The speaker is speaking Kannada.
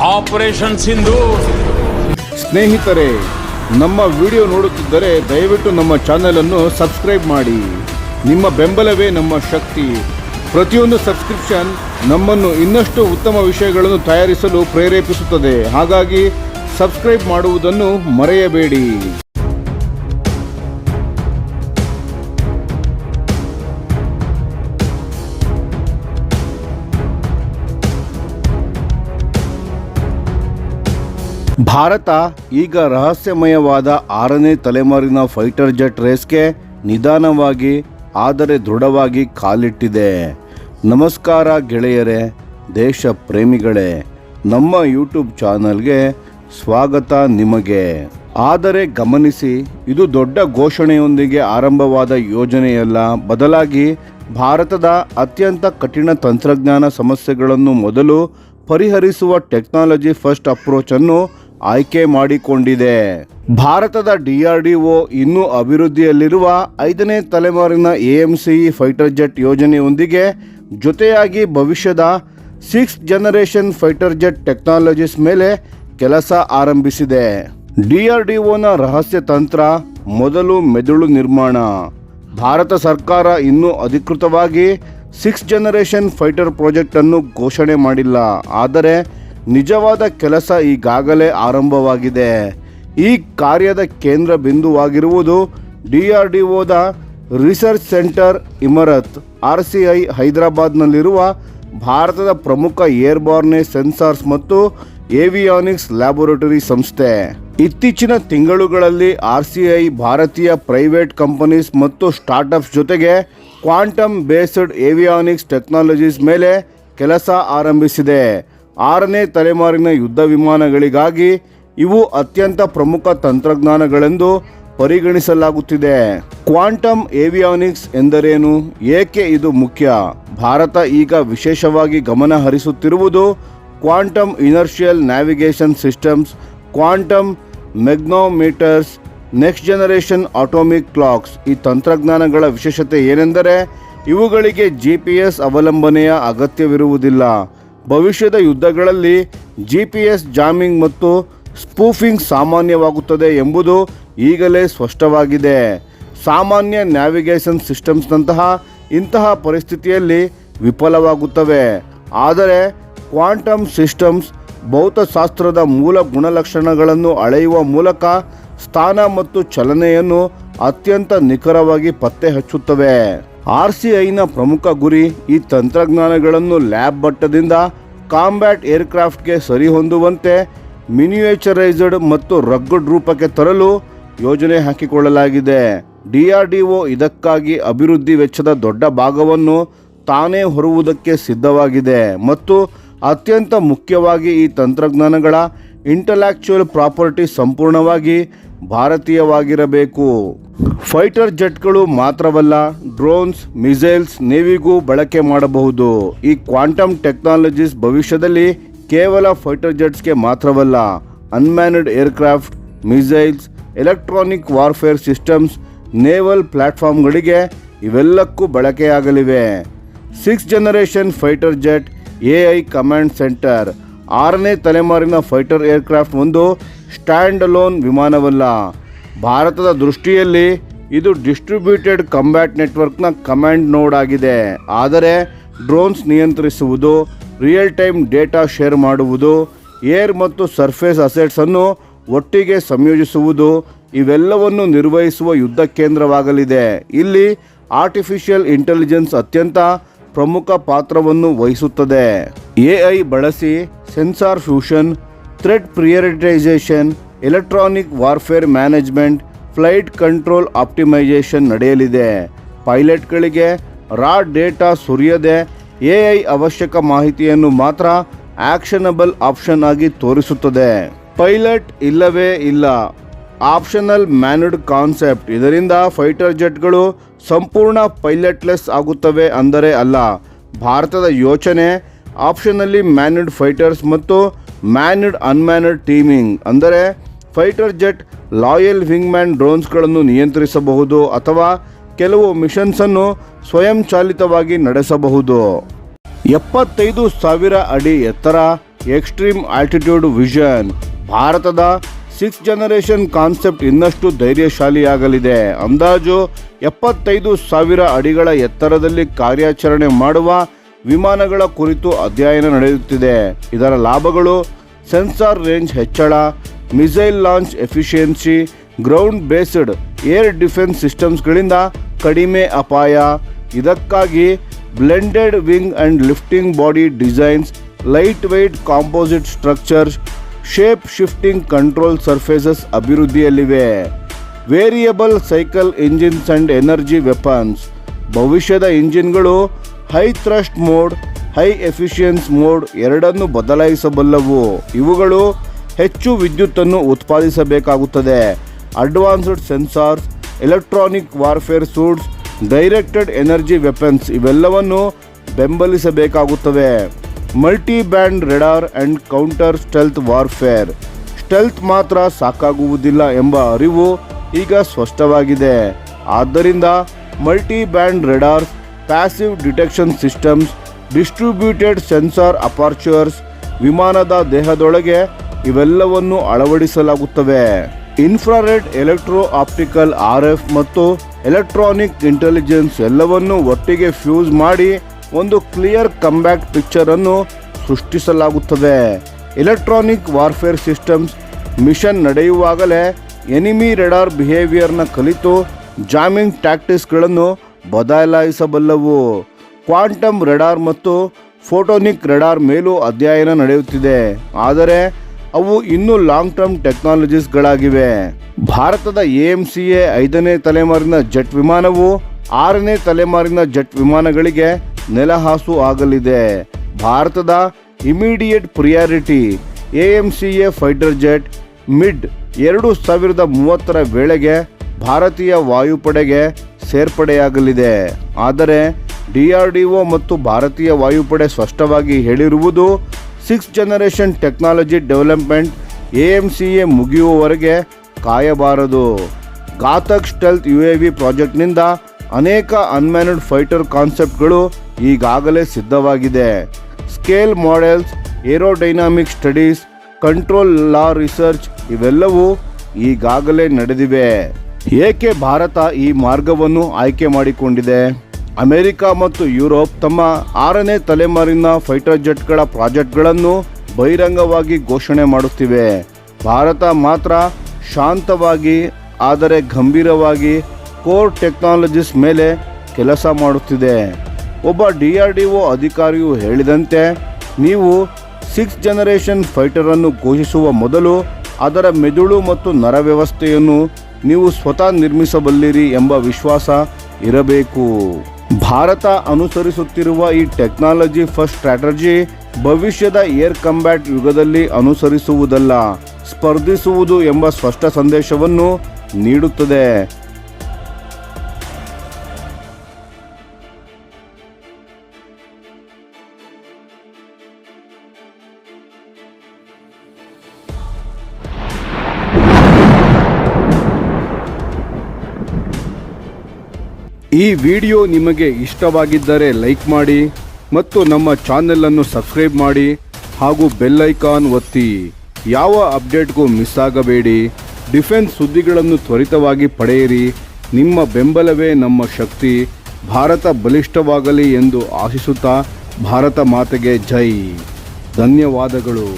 ಆಪರೇಷನ್ ಸಿಂಧೂರ್. ಸ್ನೇಹಿತರೆ, ನಮ್ಮ ವಿಡಿಯೋ ನೋಡುತ್ತಿದ್ದರೆ ದಯವಿಟ್ಟು ನಮ್ಮ ಚಾನೆಲ್ ಅನ್ನು ಸಬ್ಸ್ಕ್ರೈಬ್ ಮಾಡಿ. ನಿಮ್ಮ ಬೆಂಬಲವೇ ನಮ್ಮ ಶಕ್ತಿ. ಪ್ರತಿಯೊಂದು ಸಬ್ಸ್ಕ್ರಿಪ್ಷನ್ ನಮ್ಮನ್ನು ಇನ್ನಷ್ಟು ಉತ್ತಮ ವಿಷಯಗಳನ್ನು ತಯಾರಿಸಲು ಪ್ರೇರೇಪಿಸುತ್ತದೆ. ಹಾಗಾಗಿ ಸಬ್ಸ್ಕ್ರೈಬ್ ಮಾಡುವುದನ್ನು ಮರೆಯಬೇಡಿ. ಭಾರತ ಈಗ ರಹಸ್ಯಮಯವಾದ 6ನೇ ತಲೆಮಾರಿನ ಫೈಟರ್ ಜೆಟ್ ರೇಸ್ಗೆ ನಿಧಾನವಾಗಿ ಆದರೆ ದೃಢವಾಗಿ ಕಾಲಿಟ್ಟಿದೆ. ನಮಸ್ಕಾರ ಗೆಳೆಯರೇ, ದೇಶ ಪ್ರೇಮಿಗಳೇ, ನಮ್ಮ ಯೂಟ್ಯೂಬ್ ಚಾನಲ್ಗೆ ಸ್ವಾಗತ ನಿಮಗೆ. ಆದರೆ ಗಮನಿಸಿ, ಇದು ದೊಡ್ಡ ಘೋಷಣೆಯೊಂದಿಗೆ ಆರಂಭವಾದ ಯೋಜನೆಯಲ್ಲ, ಬದಲಾಗಿ ಭಾರತದ ಅತ್ಯಂತ ಕಠಿಣ ತಂತ್ರಜ್ಞಾನ ಸಮಸ್ಯೆಗಳನ್ನು ಮೊದಲು ಪರಿಹರಿಸುವ ಟೆಕ್ನಾಲಜಿ ಫಸ್ಟ್ ಅಪ್ರೋಚ್ ಅನ್ನು ಆಯ್ಕೆ ಮಾಡಿಕೊಂಡಿದೆ. ಭಾರತದ DRDO ಇನ್ನೂ ಅಭಿವೃದ್ಧಿಯಲ್ಲಿರುವ 5ನೇ ತಲೆಮಾರಿನ AMCE ಫೈಟರ್ ಜೆಟ್ ಯೋಜನೆಯೊಂದಿಗೆ ಜೊತೆಯಾಗಿ ಭವಿಷ್ಯದ 6th generation fighter jet technologies ಮೇಲೆ ಕೆಲಸ ಆರಂಭಿಸಿದೆ. DRDOನ ರಹಸ್ಯ ತಂತ್ರ ಮೊದಲು ಮೆದುಳು ನಿರ್ಮಾಣ. ಭಾರತ ಸರ್ಕಾರ ಇನ್ನೂ ಅಧಿಕೃತವಾಗಿ 6th ಜನರೇಷನ್ ಫೈಟರ್ ಪ್ರಾಜೆಕ್ಟ್ ಅನ್ನು ಘೋಷಣೆ ಮಾಡಿಲ್ಲ, ಆದರೆ ನಿಜವಾದ ಕೆಲಸ ಈಗಾಗಲೇ ಆರಂಭವಾಗಿದೆ. ಈ ಕಾರ್ಯದ ಕೇಂದ್ರ ಬಿಂದುವಾಗಿರುವುದು DRDOದ ರಿಸರ್ಚ್ ಸೆಂಟರ್ ಇಮರತ್ RCI ಹೈದರಾಬಾದ್ನಲ್ಲಿರುವ ಭಾರತದ ಪ್ರಮುಖ ಏರ್ಬಾರ್ನೆ ಸೆನ್ಸಾರ್ಸ್ ಮತ್ತು ಏವಿಯಾನಿಕ್ಸ್ ಲ್ಯಾಬೊರೇಟರಿ ಸಂಸ್ಥೆ. ಇತ್ತೀಚಿನ ತಿಂಗಳುಗಳಲ್ಲಿ RCI ಭಾರತೀಯ ಪ್ರೈವೇಟ್ ಕಂಪನೀಸ್ ಮತ್ತು ಸ್ಟಾರ್ಟ್ಅಪ್ಸ್ ಜೊತೆಗೆ ಕ್ವಾಂಟಮ್ ಬೇಸ್ಡ್ ಏವಿಯಾನಿಕ್ಸ್ ಟೆಕ್ನಾಲಜೀಸ್ ಮೇಲೆ ಕೆಲಸ ಆರಂಭಿಸಿದೆ. 6ನೇ ತಲೆಮಾರಿನ ಯುದ್ಧ ವಿಮಾನಗಳಿಗಾಗಿ ಇವು ಅತ್ಯಂತ ಪ್ರಮುಖ ತಂತ್ರಜ್ಞಾನಗಳೆಂದು ಪರಿಗಣಿಸಲಾಗುತ್ತಿದೆ. ಕ್ವಾಂಟಮ್ ಏವಿಯಾನಿಕ್ಸ್ ಎಂದರೇನು, ಏಕೆ ಇದು ಮುಖ್ಯ? ಭಾರತ ಈಗ ವಿಶೇಷವಾಗಿ ಗಮನ ಹರಿಸುತ್ತಿರುವುದು quantum inertial navigation systems, quantum magnetometers, next generation atomic clocks. ಈ ತಂತ್ರಜ್ಞಾನಗಳ ವಿಶೇಷತೆ ಏನೆಂದರೆ ಇವುಗಳಿಗೆ GPS ಅವಲಂಬನೆಯ ಅಗತ್ಯವಿರುವುದಿಲ್ಲ. ಭವಿಷ್ಯದ ಯುದ್ಧಗಳಲ್ಲಿ GPS ಜಾಮಿಂಗ್ ಮತ್ತು ಸ್ಪೂಫಿಂಗ್ ಸಾಮಾನ್ಯವಾಗುತ್ತದೆ ಎಂಬುದು ಈಗಲೇ ಸ್ಪಷ್ಟವಾಗಿದೆ. ಸಾಮಾನ್ಯ ನ್ಯಾವಿಗೇಷನ್ ಸಿಸ್ಟಮ್ಸ್ನಂತಹ ಇಂತಹ ಪರಿಸ್ಥಿತಿಯಲ್ಲಿ ವಿಫಲವಾಗುತ್ತವೆ. ಆದರೆ ಕ್ವಾಂಟಮ್ ಸಿಸ್ಟಮ್ಸ್ ಭೌತಶಾಸ್ತ್ರದ ಮೂಲ ಗುಣಲಕ್ಷಣಗಳನ್ನು ಅಳೆಯುವ ಮೂಲಕ ಸ್ಥಾನ ಮತ್ತು ಚಲನೆಯನ್ನು ಅತ್ಯಂತ ನಿಖರವಾಗಿ ಪತ್ತೆ ಹಚ್ಚುತ್ತವೆ. RCIನ ಪ್ರಮುಖ ಗುರಿ ಈ ತಂತ್ರಜ್ಞಾನಗಳನ್ನು ಲ್ಯಾಬ್ ಮಟ್ಟದಿಂದ ಕಾಂಬ್ಯಾಟ್ ಏರ್ಕ್ರಾಫ್ಟ್ಗೆ ಸರಿಹೊಂದುವಂತೆ ಮಿನಿಯೇಚರೈಸ್ಡ್ ಮತ್ತು ರಗ್ಗಡ್ ರೂಪಕ್ಕೆ ತರಲು ಯೋಜನೆ ಹಾಕಿಕೊಳ್ಳಲಾಗಿದೆ. DRDO ಇದಕ್ಕಾಗಿ ಅಭಿವೃದ್ಧಿ ವೆಚ್ಚದ ದೊಡ್ಡ ಭಾಗವನ್ನು ತಾನೇ ಹೊರುವುದಕ್ಕೆ ಸಿದ್ಧವಾಗಿದೆ ಮತ್ತು ಅತ್ಯಂತ ಮುಖ್ಯವಾಗಿ ಈ ತಂತ್ರಜ್ಞಾನಗಳ ಇಂಟಲೆಕ್ಚುಯಲ್ ಪ್ರಾಪರ್ಟಿ ಸಂಪೂರ್ಣವಾಗಿ ಭಾರತೀಯವಾಗಿರಬೇಕು. ಫೈಟರ್ ಜೆಟ್ಗಳು ಮಾತ್ರವಲ್ಲ, ಡ್ರೋನ್ಸ್, ಮಿಸೈಲ್ಸ್, ನೇವಿಗೂ ಬಳಕೆ ಮಾಡಬಹುದು. ಈ ಕ್ವಾಂಟಮ್ ಟೆಕ್ನಾಲಜೀಸ್ ಭವಿಷ್ಯದಲ್ಲಿ ಕೇವಲ ಫೈಟರ್ ಜೆಟ್ಸ್ಗೆ ಮಾತ್ರವಲ್ಲ, unmanned aircraft, missiles, electronic warfare systems, naval ಪ್ಲಾಟ್ಫಾರ್ಮ್ಗಳಿಗೆ ಇವೆಲ್ಲಕ್ಕೂ ಬಳಕೆಯಾಗಲಿವೆ. 6th generation fighter jet AI command centre. 6ನೇ ತಲೆಮಾರಿನ ಫೈಟರ್ ಏರ್ಕ್ರಾಫ್ಟ್ ಒಂದು ಸ್ಟ್ಯಾಂಡ್ ಅಲೋನ್ ವಿಮಾನವಲ್ಲ. ಭಾರತದ ದೃಷ್ಟಿಯಲ್ಲಿ ಇದು ಡಿಸ್ಟ್ರಿಬ್ಯೂಟೆಡ್ ಕಂಬ್ಯಾಟ್ ನೆಟ್ವರ್ಕ್ನ ಕಮಾಂಡ್ ನೋಡ್ ಆಗಿದೆ. ಆದರೆ ಡ್ರೋನ್ಸ್ ನಿಯಂತ್ರಿಸುವುದು, ರಿಯಲ್ ಟೈಮ್ ಡೇಟಾ ಶೇರ್ ಮಾಡುವುದು, ಏರ್ ಮತ್ತು ಸರ್ಫೇಸ್ ಅಸೆಟ್ಸ್ ಅನ್ನು ಒಟ್ಟಿಗೆ ಸಂಯೋಜಿಸುವುದು, ಇವೆಲ್ಲವನ್ನು ನಿರ್ವಹಿಸುವ ಯುದ್ಧ ಕೇಂದ್ರವಾಗಲಿದೆ. ಇಲ್ಲಿ ಆರ್ಟಿಫಿಷಿಯಲ್ ಇಂಟೆಲಿಜೆನ್ಸ್ ಅತ್ಯಂತ ಪ್ರಮುಖ ಪಾತ್ರವನ್ನು ವಹಿಸುತ್ತದೆ. AI ಬಳಸಿ sensor fusion, threat prioritisation, electronic warfare management, flight control optimisation ನಡೆಯಲಿದೆ. ಪೈಲಟ್ಗಳಿಗೆ ರಾ ಡೇಟಾ ಸುರಿಯದೆ AI ಅವಶ್ಯಕ ಮಾಹಿತಿಯನ್ನು ಮಾತ್ರ ಆಕ್ಷನಬಲ್ ಆಪ್ಷನ್ ಆಗಿ ತೋರಿಸುತ್ತದೆ. ಪೈಲಟ್ ಇಲ್ಲವೇ ಇಲ್ಲ, ಆಪ್ಷನಲ್ ಮ್ಯಾನ್ಡ್ ಕಾನ್ಸೆಪ್ಟ್. ಇದರಿಂದ ಫೈಟರ್ ಜೆಟ್ಗಳು ಸಂಪೂರ್ಣ ಪೈಲಟ್ಲೆಸ್ ಆಗುತ್ತವೆ ಅಂದರೆ ಅಲ್ಲ. ಭಾರತದ ಯೋಚನೆ ಆಪ್ಷನಲ್ಲಿ ಮ್ಯಾನ್ಡ್ ಫೈಟರ್ಸ್ ಮತ್ತು ಮ್ಯಾನ್ಡ್ ಅನ್ಮ್ಯಾನ್ಡ್ ಟೀಮಿಂಗ್. ಅಂದರೆ ಫೈಟರ್ ಜೆಟ್ ಲಾಯಲ್ ವಿಂಗ್ಮ್ಯಾನ್ ಡ್ರೋನ್ಸ್ಗಳನ್ನು ನಿಯಂತ್ರಿಸಬಹುದು ಅಥವಾ ಕೆಲವು ಮಿಷನ್ಸನ್ನು ಸ್ವಯಂಚಾಲಿತವಾಗಿ ನಡೆಸಬಹುದು. 75,000 ಅಡಿ ಎತ್ತರ, ಎಕ್ಸ್ಟ್ರೀಮ್ ಆಲ್ಟಿಟ್ಯೂಡ್ ವಿಷನ್. ಭಾರತದ 6th ಜನರೇಷನ್ ಕಾನ್ಸೆಪ್ಟ್ ಇನ್ನಷ್ಟು ಧೈರ್ಯಶಾಲಿಯಾಗಲಿದೆ. ಅಂದಾಜು 75,000 ಅಡಿಗಳ ಎತ್ತರದಲ್ಲಿ ಕಾರ್ಯಾಚರಣೆ ಮಾಡುವ ವಿಮಾನಗಳ ಕುರಿತು ಅಧ್ಯಯನ ನಡೆಯುತ್ತಿದೆ. ಇದರ ಲಾಭಗಳು ಸೆನ್ಸಾರ್ ರೇಂಜ್ ಹೆಚ್ಚಳ, missile launch efficiency, ground based air defence ಸಿಸ್ಟಮ್ಸ್ಗಳಿಂದ ಕಡಿಮೆ ಅಪಾಯ. ಇದಕ್ಕಾಗಿ blended wing and lifting body designs, lightweight composite structures, shape shifting control surfaces ಅಭಿವೃದ್ಧಿಯಲ್ಲಿವೆ. Variable cycle engines and energy weapons. ಭವಿಷ್ಯದ ಇಂಜಿನ್ಗಳು high thrust mode, high efficiency mode ಎರಡನ್ನೂ ಬದಲಾಯಿಸಬಲ್ಲವು. ಇವುಗಳು ಹೆಚ್ಚು ವಿದ್ಯುತ್ತನ್ನು ಉತ್ಪಾದಿಸಬೇಕಾಗುತ್ತದೆ. Advanced sensors, electronic warfare suites, directed energy weapons ಇವೆಲ್ಲವನ್ನು ಬೆಂಬಲಿಸಬೇಕಾಗುತ್ತವೆ. Multi band radar and counter stealth warfare. Stealth ಮಾತ್ರ ಸಾಕಾಗುವುದಿಲ್ಲ ಎಂಬ ಅರಿವು ಈಗ ಸ್ಪಷ್ಟವಾಗಿದೆ. ಆದ್ದರಿಂದ multi band radars, passive detection systems, distributed sensor apertures ವಿಮಾನದ ದೇಹದೊಳಗೆ ಇವೆಲ್ಲವನ್ನು ಅಳವಡಿಸಲಾಗುತ್ತವೆ. ಇನ್ಫ್ರಾರೆಡ್, ಎಲೆಕ್ಟ್ರೋ ಆಪ್ಟಿಕಲ್, RF ಮತ್ತು ಎಲೆಕ್ಟ್ರಾನಿಕ್ ಇಂಟೆಲಿಜೆನ್ಸ್ ಎಲ್ಲವನ್ನು ಒಟ್ಟಿಗೆ ಫ್ಯೂಸ್ ಮಾಡಿ ಒಂದು ಕ್ಲಿಯರ್ ಕಂಬ್ಯಾಕ್ಟ್ ಪಿಕ್ಚರ್ ಅನ್ನು ಸೃಷ್ಟಿಸಲಾಗುತ್ತದೆ. ಎಲೆಕ್ಟ್ರಾನಿಕ್ ವಾರ್ಫೇರ್ ಸಿಸ್ಟಮ್ಸ್ ಮಿಷನ್ ನಡೆಯುವಾಗಲೇ ಎನಿಮಿ ರೆಡಾರ್ ಬಿಹೇವಿಯರ್ನ ಕಲಿತು ಜಾಮಿಂಗ್ ಟ್ಯಾಕ್ಟಿಕ್ಸ್ಗಳನ್ನು ಬದಲಾಯಿಸಬಲ್ಲವು. ಕ್ವಾಂಟಮ್ ರೆಡಾರ್ ಮತ್ತು ಫೋಟೋನಿಕ್ ರೆಡಾರ್ ಮೇಲೂ ಅಧ್ಯಯನ ನಡೆಯುತ್ತಿದೆ, ಆದರೆ ಅವು ಇನ್ನೂ ಲಾಂಗ್ ಟರ್ಮ್ ಟೆಕ್ನಾಲಜೀಸ್ಗಳಾಗಿವೆ. ಭಾರತದ AMCA 5ನೇ ತಲೆಮಾರಿನ ಜೆಟ್ ವಿಮಾನವು 6ನೇ ತಲೆಮಾರಿನ ಜೆಟ್ ವಿಮಾನಗಳಿಗೆ ನೆಲಹಾಸು ಆಗಲಿದೆ. ಭಾರತದ immediate priority AMCA fighter jet mid 2030ರ ವೇಳೆಗೆ ಭಾರತೀಯ ವಾಯುಪಡೆಗೆ ಸೇರ್ಪಡೆಯಾಗಲಿದೆ. ಆದರೆ DRDO ಮತ್ತು ಭಾರತೀಯ ವಾಯುಪಡೆ ಸ್ಪಷ್ಟವಾಗಿ ಹೇಳಿರುವುದು 6th generation technology development AMCA ಮುಗಿಯುವವರೆಗೆ ಕಾಯಬಾರದು. ಘಾತಕ್ ಸ್ಟೆಲ್ತ್ UAV ಪ್ರಾಜೆಕ್ಟ್ನಿಂದ ಅನೇಕ ಅನ್ಮ್ಯಾನ್ಡ್ ಫೈಟರ್ ಕಾನ್ಸೆಪ್ಟ್ಗಳು ಈಗಾಗಲೇ ಸಿದ್ಧವಾಗಿದೆ. Scale models, aerodynamic studies, control law research ಇವೆಲ್ಲವೂ ಈಗಾಗಲೇ ನಡೆದಿವೆ. ಏಕೆ ಭಾರತ ಈ ಮಾರ್ಗವನ್ನು ಆಯ್ಕೆ ಮಾಡಿಕೊಂಡಿದೆ? ಅಮೆರಿಕ ಮತ್ತು ಯುರೋಪ್ ತಮ್ಮ 6ನೇ ತಲೆಮಾರಿನ ಫೈಟರ್ ಜೆಟ್ಗಳ ಪ್ರಾಜೆಕ್ಟ್ಗಳನ್ನು ಬಹಿರಂಗವಾಗಿ ಘೋಷಣೆ ಮಾಡುತ್ತಿವೆ. ಭಾರತ ಮಾತ್ರ ಶಾಂತವಾಗಿ ಆದರೆ ಗಂಭೀರವಾಗಿ ಕೋರ್ ಟೆಕ್ನಾಲಜೀಸ್ ಮೇಲೆ ಕೆಲಸ ಮಾಡುತ್ತಿದೆ. ಒಬ್ಬ DRDO ಅಧಿಕಾರಿಯು ಹೇಳಿದಂತೆ, ನೀವು 6th ಜನರೇಷನ್ ಫೈಟರ್ ಅನ್ನು ಘೋಷಿಸುವ ಮೊದಲು ಅದರ ಮೆದುಳು ಮತ್ತು ನರವ್ಯವಸ್ಥೆಯನ್ನು ನೀವು ಸ್ವತಃ ನಿರ್ಮಿಸಬಲ್ಲಿರಿ ಎಂಬ ವಿಶ್ವಾಸ ಇರಬೇಕು. ಭಾರತ ಅನುಸರಿಸುತ್ತಿರುವ ಈ ಟೆಕ್ನಾಲಜಿ ಫಸ್ಟ್ ಸ್ಟ್ರಾಟಜಿ ಭವಿಷ್ಯದ ಏರ್ ಕಂಬ್ಯಾಟ್ ಯುಗದಲ್ಲಿ ಅನುಸರಿಸುವುದಲ್ಲ, ಸ್ಪರ್ಧಿಸುವುದು ಎಂಬ ಸ್ಪಷ್ಟ ಸಂದೇಶವನ್ನು ನೀಡುತ್ತದೆ. ಈ ವಿಡಿಯೋ ನಿಮಗೆ ಇಷ್ಟವಾಗಿದ್ದರೆ ಲೈಕ್ ಮಾಡಿ ಮತ್ತು ನಮ್ಮ ಚಾನೆಲನ್ನು ಸಬ್ಸ್ಕ್ರೈಬ್ ಮಾಡಿ ಹಾಗೂ ಬೆಲ್ ಐಕಾನ್ ಒತ್ತಿ. ಯಾವ ಅಪ್ಡೇಟ್ಗೂ ಮಿಸ್ ಆಗಬೇಡಿ. ಡಿಫೆನ್ಸ್ ಸುದ್ದಿಗಳನ್ನು ತ್ವರಿತವಾಗಿ ಪಡೆಯಿರಿ. ನಿಮ್ಮ ಬೆಂಬಲವೇ ನಮ್ಮ ಶಕ್ತಿ. ಭಾರತ ಬಲಿಷ್ಠವಾಗಲಿ ಎಂದು ಆಶಿಸುತ್ತಾ ಭಾರತ ಮಾತೆಗೆ ಜೈ. ಧನ್ಯವಾದಗಳು.